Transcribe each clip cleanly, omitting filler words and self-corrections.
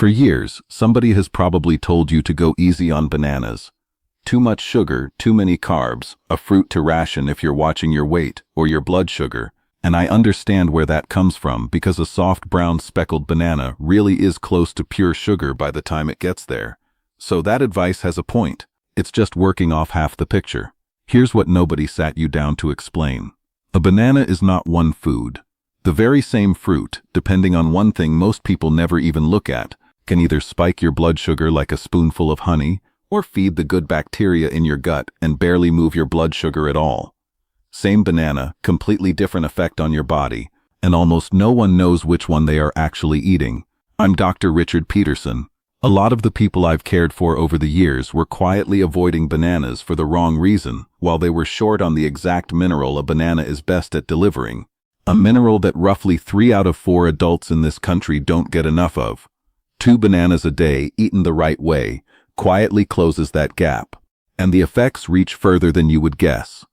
For years, somebody has probably told you to go easy on bananas. Too much sugar, too many carbs, a fruit to ration if you're watching your weight or your blood sugar. And I understand where that comes from because a soft brown speckled banana really is close to pure sugar by the time it gets there. So that advice has a point. It's just working off half the picture. Here's what nobody sat you down to explain. A banana is not one food. The very same fruit, depending on one thing most people never even look at, can either spike your blood sugar like a spoonful of honey, or feed the good bacteria in your gut and barely move your blood sugar at all. Same banana, completely different effect on your body, and almost no one knows which one they are actually eating. I'm Dr. Richard Peterson. A lot of the people I've cared for over the years were quietly avoiding bananas for the wrong reason, while they were short on the exact mineral a banana is best at delivering. A mineral that roughly 3 out of 4 adults in this country don't get enough of. 2 bananas a day, eaten the right way, quietly closes that gap. And the effects reach further than you would guess.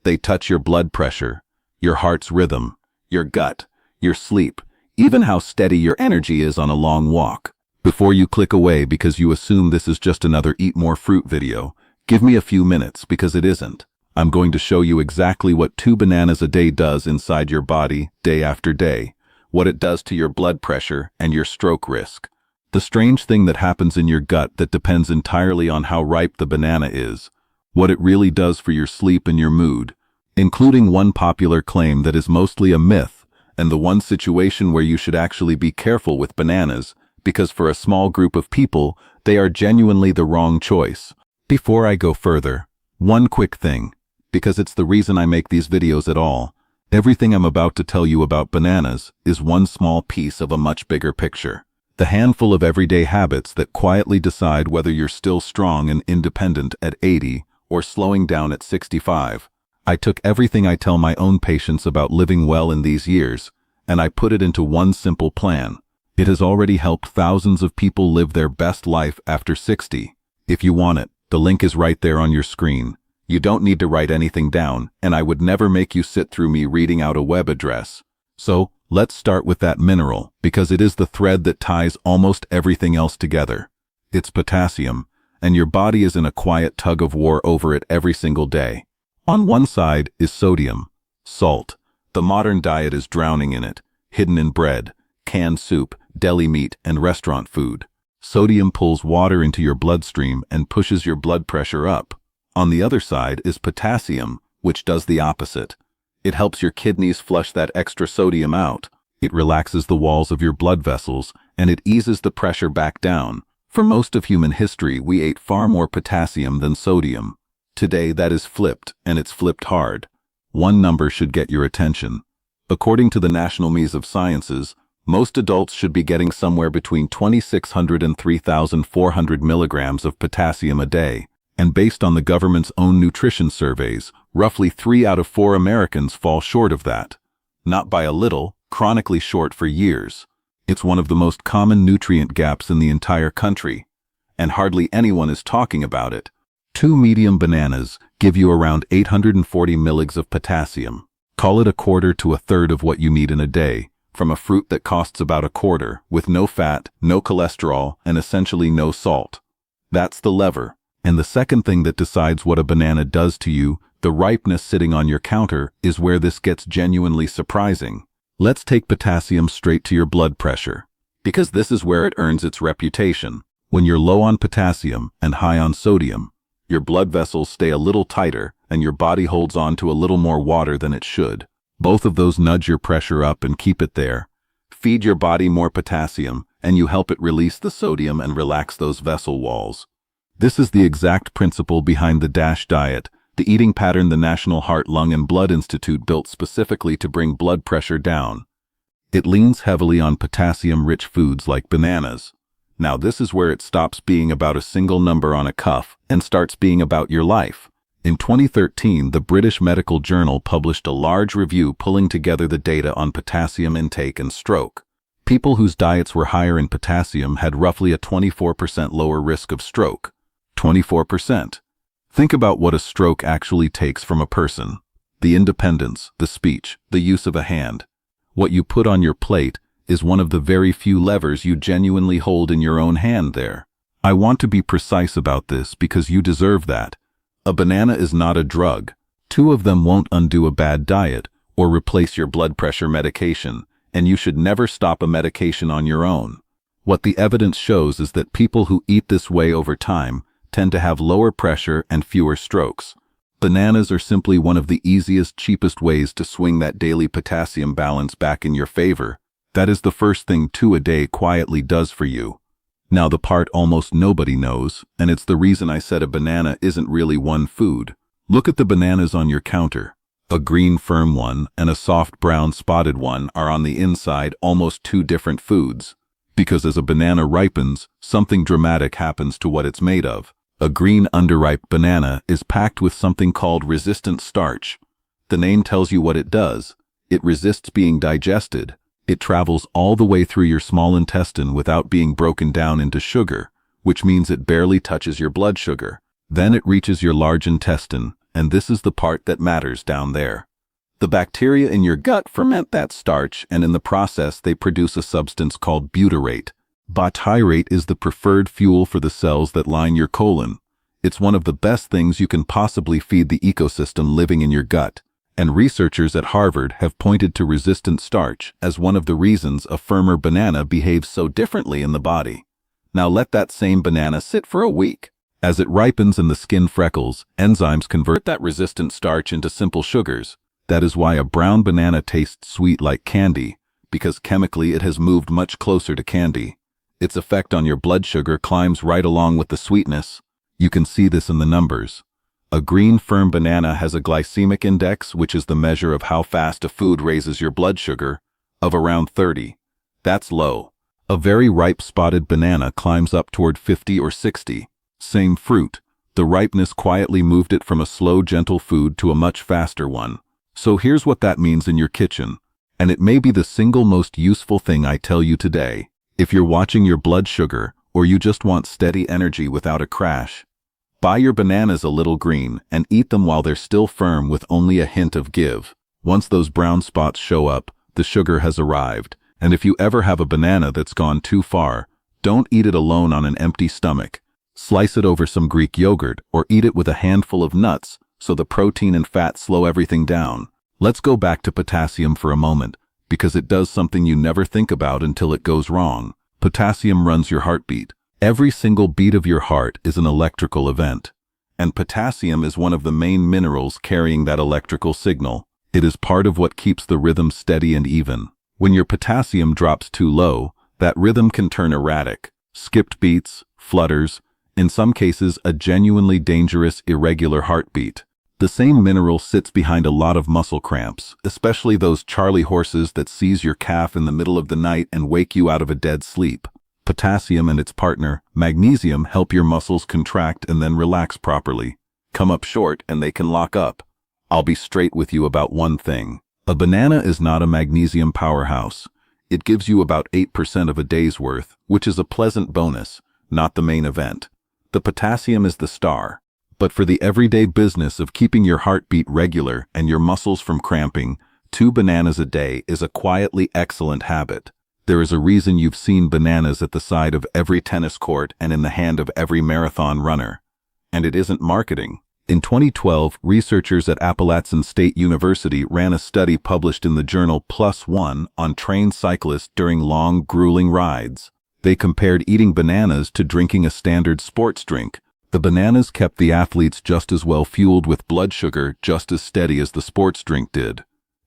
They touch your blood pressure, your heart's rhythm, your gut, your sleep, even how steady your energy is on a long walk. Before you click away because you assume this is just another eat more fruit video, give me a few minutes because it isn't. I'm going to show you exactly what 2 bananas a day does inside your body day after day, what it does to your blood pressure and your stroke risk. The strange thing that happens in your gut that depends entirely on how ripe the banana is, what it really does for your sleep and your mood, including one popular claim that is mostly a myth, and the one situation where you should actually be careful with bananas, because for a small group of people, they are genuinely the wrong choice. Before I go further, one quick thing, because it's the reason I make these videos at all. Everything I'm about to tell you about bananas is one small piece of a much bigger picture. The handful of everyday habits that quietly decide whether you're still strong and independent at 80 or slowing down at 65. I took everything I tell my own patients about living well in these years, and I put it into one simple plan. It has already helped thousands of people live their best life after 60. If you want it, the link is right there on your screen. You don't need to write anything down, and I would never make you sit through me reading out a web address. So, let's start with that mineral, because it is the thread that ties almost everything else together. It's potassium, and your body is in a quiet tug of war over it every single day. On one side is sodium, salt. The modern diet is drowning in it, hidden in bread, canned soup, deli meat, and restaurant food. Sodium pulls water into your bloodstream and pushes your blood pressure up. On the other side is potassium, which does the opposite. It helps your kidneys flush that extra sodium out. It relaxes the walls of your blood vessels, and it eases the pressure back down. For most of human history, we ate far more potassium than sodium. Today, that is flipped, and it's flipped hard. One number should get your attention. According to the National Museum of Sciences, most adults should be getting somewhere between 2,600 and 3,400 milligrams of potassium a day. And based on the government's own nutrition surveys, roughly 3 out of 4 Americans fall short of that. Not by a little, chronically short for years. It's one of the most common nutrient gaps in the entire country. And hardly anyone is talking about it. 2 medium bananas give you around 840 milligrams of potassium. Call it 1/4 to 1/3 of what you need in a day, from a fruit that costs about 1/4, with no fat, no cholesterol, and essentially no salt. That's the lever. And the second thing that decides what a banana does to you, the ripeness sitting on your counter, is where this gets genuinely surprising. Let's take potassium straight to your blood pressure, because this is where it earns its reputation. When you're low on potassium and high on sodium, your blood vessels stay a little tighter and your body holds on to a little more water than it should. Both of those nudge your pressure up and keep it there. Feed your body more potassium and you help it release the sodium and relax those vessel walls. This is the exact principle behind the DASH diet, the eating pattern the National Heart, Lung, and Blood Institute built specifically to bring blood pressure down. It leans heavily on potassium-rich foods like bananas. Now this is where it stops being about a single number on a cuff and starts being about your life. In 2013, the British Medical Journal published a large review pulling together the data on potassium intake and stroke. People whose diets were higher in potassium had roughly a 24% lower risk of stroke. 24%. Think about what a stroke actually takes from a person. The independence, the speech, the use of a hand. What you put on your plate is one of the very few levers you genuinely hold in your own hand there. I want to be precise about this because you deserve that. A banana is not a drug. 2 of them won't undo a bad diet or replace your blood pressure medication, and you should never stop a medication on your own. What the evidence shows is that people who eat this way over time tend to have lower pressure and fewer strokes. Bananas are simply one of the easiest, cheapest ways to swing that daily potassium balance back in your favor. That is the first thing 2 a day quietly does for you. Now the part almost nobody knows, and it's the reason I said a banana isn't really one food. Look at the bananas on your counter. A green firm one and a soft brown spotted one are on the inside almost 2 different foods. Because as a banana ripens, something dramatic happens to what it's made of. A green underripe banana is packed with something called resistant starch. The name tells you what it does. It resists being digested. It travels all the way through your small intestine without being broken down into sugar, which means it barely touches your blood sugar. Then it reaches your large intestine, and this is the part that matters down there. The bacteria in your gut ferment that starch, and in the process they produce a substance called butyrate. Butyrate is the preferred fuel for the cells that line your colon. It's one of the best things you can possibly feed the ecosystem living in your gut. And researchers at Harvard have pointed to resistant starch as one of the reasons a firmer banana behaves so differently in the body. Now let that same banana sit for a week. As it ripens and the skin freckles, enzymes convert that resistant starch into simple sugars. That is why a brown banana tastes sweet like candy, because chemically it has moved much closer to candy. Its effect on your blood sugar climbs right along with the sweetness. You can see this in the numbers. A green firm banana has a glycemic index, which is the measure of how fast a food raises your blood sugar, of around 30. That's low. A very ripe spotted banana climbs up toward 50 or 60. Same fruit. The ripeness quietly moved it from a slow, gentle food to a much faster one. So here's what that means in your kitchen. And it may be the single most useful thing I tell you today. If you're watching your blood sugar, or you just want steady energy without a crash, buy your bananas a little green and eat them while they're still firm with only a hint of give. Once those brown spots show up, the sugar has arrived. And if you ever have a banana that's gone too far, don't eat it alone on an empty stomach. Slice it over some Greek yogurt or eat it with a handful of nuts so the protein and fat slow everything down. Let's go back to potassium for a moment, because it does something you never think about until it goes wrong. Potassium runs your heartbeat. Every single beat of your heart is an electrical event. And potassium is one of the main minerals carrying that electrical signal. It is part of what keeps the rhythm steady and even. When your potassium drops too low, that rhythm can turn erratic. Skipped beats, flutters, in some cases a genuinely dangerous, irregular heartbeat. The same mineral sits behind a lot of muscle cramps, especially those Charlie horses that seize your calf in the middle of the night and wake you out of a dead sleep. Potassium and its partner, magnesium, help your muscles contract and then relax properly. Come up short and they can lock up. I'll be straight with you about one thing. A banana is not a magnesium powerhouse. It gives you about 8% of a day's worth, which is a pleasant bonus, not the main event. The potassium is the star. But for the everyday business of keeping your heartbeat regular and your muscles from cramping, 2 bananas a day is a quietly excellent habit. There is a reason you've seen bananas at the side of every tennis court and in the hand of every marathon runner. And it isn't marketing. In 2012, researchers at Appalachian State University ran a study published in the journal PLOS ONE on trained cyclists during long, grueling rides. They compared eating bananas to drinking a standard sports drink. The bananas kept the athletes just as well fueled with blood sugar, just as steady as the sports drink did.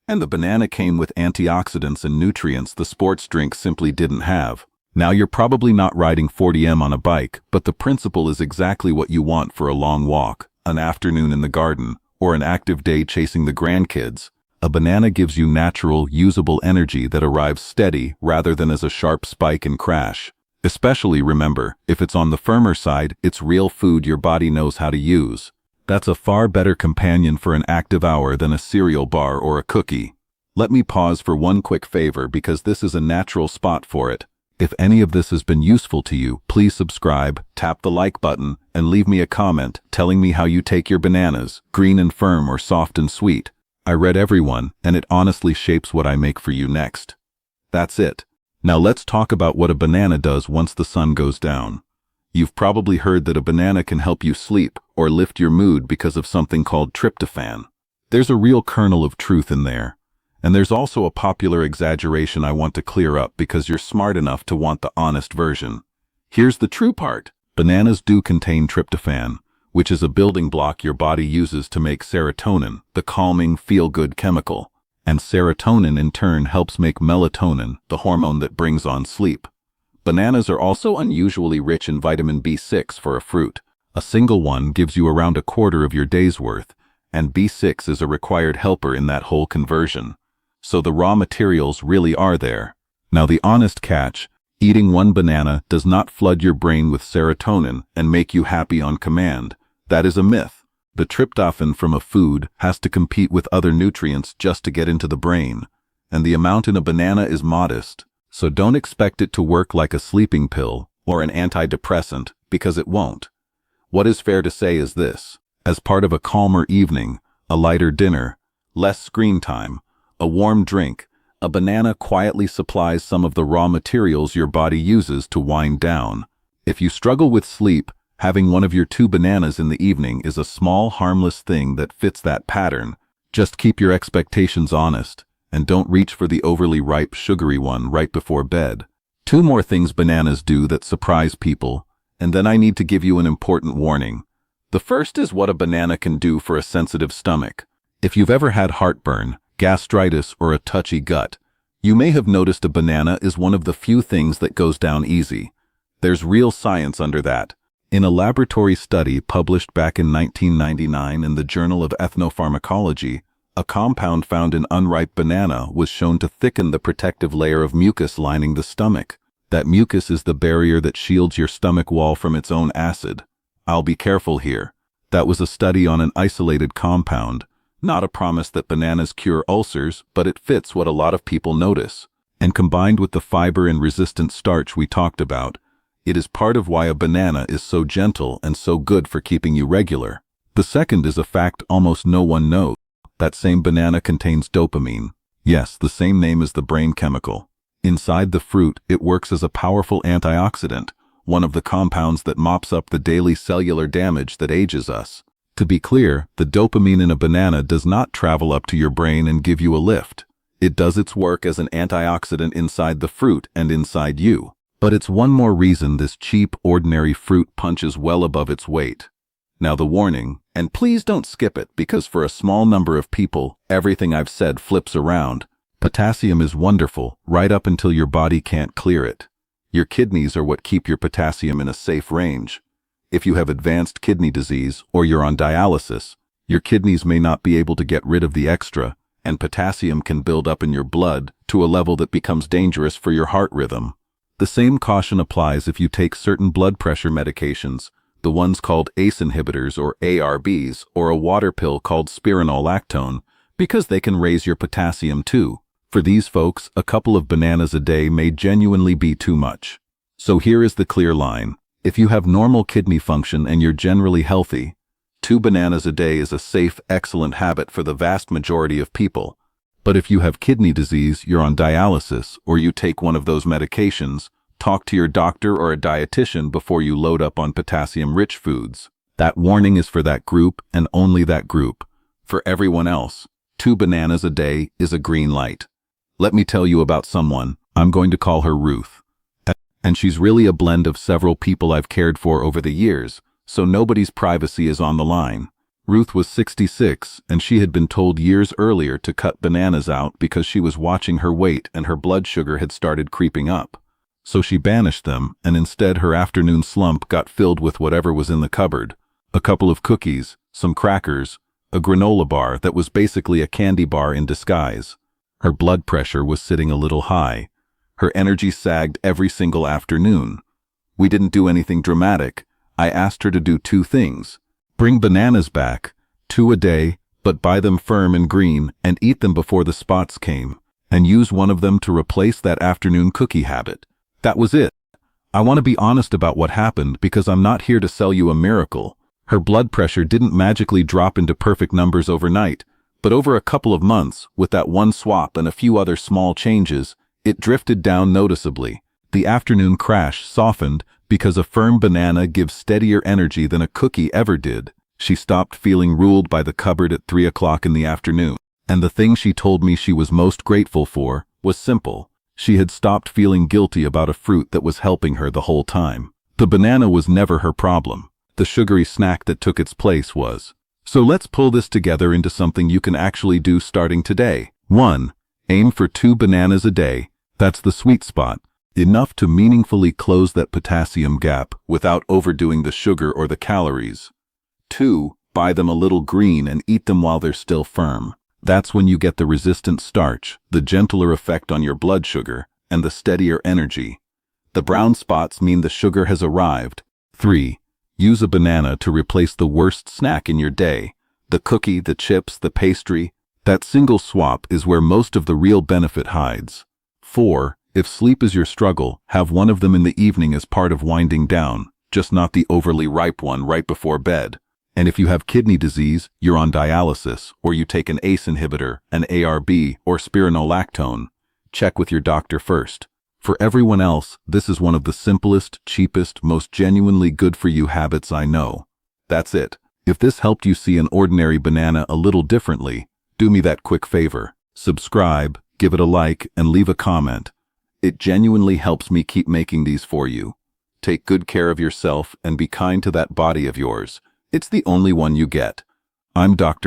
And the banana came with antioxidants and nutrients the sports drink simply didn't have. Now you're probably not riding 40m on a bike, but the principle is exactly what you want for a long walk, an afternoon in the garden, or an active day chasing the grandkids. A banana gives you natural, usable energy that arrives steady rather than as a sharp spike and crash. Especially, remember, if it's on the firmer side, it's real food your body knows how to use. That's a far better companion for an active hour than a cereal bar or a cookie. Let me pause for one quick favor because this is a natural spot for it. If any of this has been useful to you, please subscribe, tap the like button, and leave me a comment telling me how you take your bananas, green and firm or soft and sweet. I read every one, and it honestly shapes what I make for you next. That's it. Now let's talk about what a banana does once the sun goes down. You've probably heard that a banana can help you sleep or lift your mood because of something called tryptophan. There's a real kernel of truth in there. And there's also a popular exaggeration I want to clear up because you're smart enough to want the honest version. Here's the true part. Bananas do contain tryptophan, which is a building block your body uses to make serotonin, the calming, feel-good chemical. And serotonin in turn helps make melatonin, the hormone that brings on sleep. Bananas are also unusually rich in vitamin B6 for a fruit. A single one gives you around a quarter of your day's worth, and B6 is a required helper in that whole conversion. So the raw materials really are there. Now the honest catch, eating one banana does not flood your brain with serotonin and make you happy on command. That is a myth. The tryptophan from a food has to compete with other nutrients just to get into the brain, and the amount in a banana is modest. So don't expect it to work like a sleeping pill or an antidepressant, because it won't. What is fair to say is this: as part of a calmer evening, a lighter dinner, less screen time, a warm drink, a banana quietly supplies some of the raw materials your body uses to wind down. If you struggle with sleep, having one of your 2 bananas in the evening is a small, harmless thing that fits that pattern. Just keep your expectations honest, and don't reach for the overly ripe, sugary one right before bed. 2 more things bananas do that surprise people, and then I need to give you an important warning. The first is what a banana can do for a sensitive stomach. If you've ever had heartburn, gastritis, or a touchy gut, you may have noticed a banana is one of the few things that goes down easy. There's real science under that. In a laboratory study published back in 1999 in the Journal of Ethnopharmacology, a compound found in unripe banana was shown to thicken the protective layer of mucus lining the stomach. That mucus is the barrier that shields your stomach wall from its own acid. I'll be careful here. That was a study on an isolated compound, not a promise that bananas cure ulcers, but it fits what a lot of people notice. And combined with the fiber and resistant starch we talked about, it is part of why a banana is so gentle and so good for keeping you regular. The second is a fact almost no one knows. That same banana contains dopamine. Yes, the same name as the brain chemical. Inside the fruit, it works as a powerful antioxidant, one of the compounds that mops up the daily cellular damage that ages us. To be clear, the dopamine in a banana does not travel up to your brain and give you a lift. It does its work as an antioxidant inside the fruit and inside you. But it's one more reason this cheap, ordinary fruit punches well above its weight. Now the warning, and please don't skip it because for a small number of people, everything I've said flips around. Potassium is wonderful, right up until your body can't clear it. Your kidneys are what keep your potassium in a safe range. If you have advanced kidney disease or you're on dialysis, your kidneys may not be able to get rid of the extra, and potassium can build up in your blood to a level that becomes dangerous for your heart rhythm. The same caution applies if you take certain blood pressure medications, the ones called ACE inhibitors or ARBs, or a water pill called spironolactone, because they can raise your potassium too. For these folks, a couple of bananas a day may genuinely be too much. So here is the clear line. If you have normal kidney function and you're generally healthy, 2 bananas a day is a safe, excellent habit for the vast majority of people. But if you have kidney disease, you're on dialysis, or you take one of those medications, talk to your doctor or a dietitian before you load up on potassium-rich foods. That warning is for that group and only that group. For everyone else, 2 bananas a day is a green light. Let me tell you about someone. I'm going to call her Ruth. And she's really a blend of several people I've cared for over the years, so nobody's privacy is on the line. Ruth was 66, and she had been told years earlier to cut bananas out because she was watching her weight and her blood sugar had started creeping up. So she banished them, and instead her afternoon slump got filled with whatever was in the cupboard. A couple of cookies, some crackers, a granola bar that was basically a candy bar in disguise. Her blood pressure was sitting a little high. Her energy sagged every single afternoon. We didn't do anything dramatic. I asked her to do 2 things. Bring bananas back, 2 a day, but buy them firm and green and eat them before the spots came, and use one of them to replace that afternoon cookie habit. That was it. I want to be honest about what happened because I'm not here to sell you a miracle. Her blood pressure didn't magically drop into perfect numbers overnight, but over a couple of months, with that one swap and a few other small changes, It drifted down noticeably. The afternoon crash softened because a firm banana gives steadier energy than a cookie ever did. She stopped feeling ruled by the cupboard at 3 o'clock in the afternoon. And the thing she told me she was most grateful for was simple. She had stopped feeling guilty about a fruit that was helping her the whole time. The banana was never her problem. The sugary snack that took its place was. So let's pull this together into something you can actually do starting today. 1. Aim for 2 bananas a day. That's the sweet spot. Enough to meaningfully close that potassium gap without overdoing the sugar or the calories. 2. Buy them a little green and eat them while they're still firm. That's when you get the resistant starch, the gentler effect on your blood sugar, and the steadier energy. The brown spots mean the sugar has arrived. 3. Use a banana to replace the worst snack in your day. The cookie, the chips, the pastry. That single swap is where most of the real benefit hides. 4. If sleep is your struggle, have one of them in the evening as part of winding down, just not the overly ripe one right before bed. And if you have kidney disease, you're on dialysis, or you take an ACE inhibitor, an ARB, or spironolactone, check with your doctor first. For everyone else, this is one of the simplest, cheapest, most genuinely good for you habits I know. That's it. If this helped you see an ordinary banana a little differently, do me that quick favor. Subscribe, give it a like, and leave a comment. It genuinely helps me keep making these for you. Take good care of yourself and be kind to that body of yours. It's the only one you get. I'm Dr.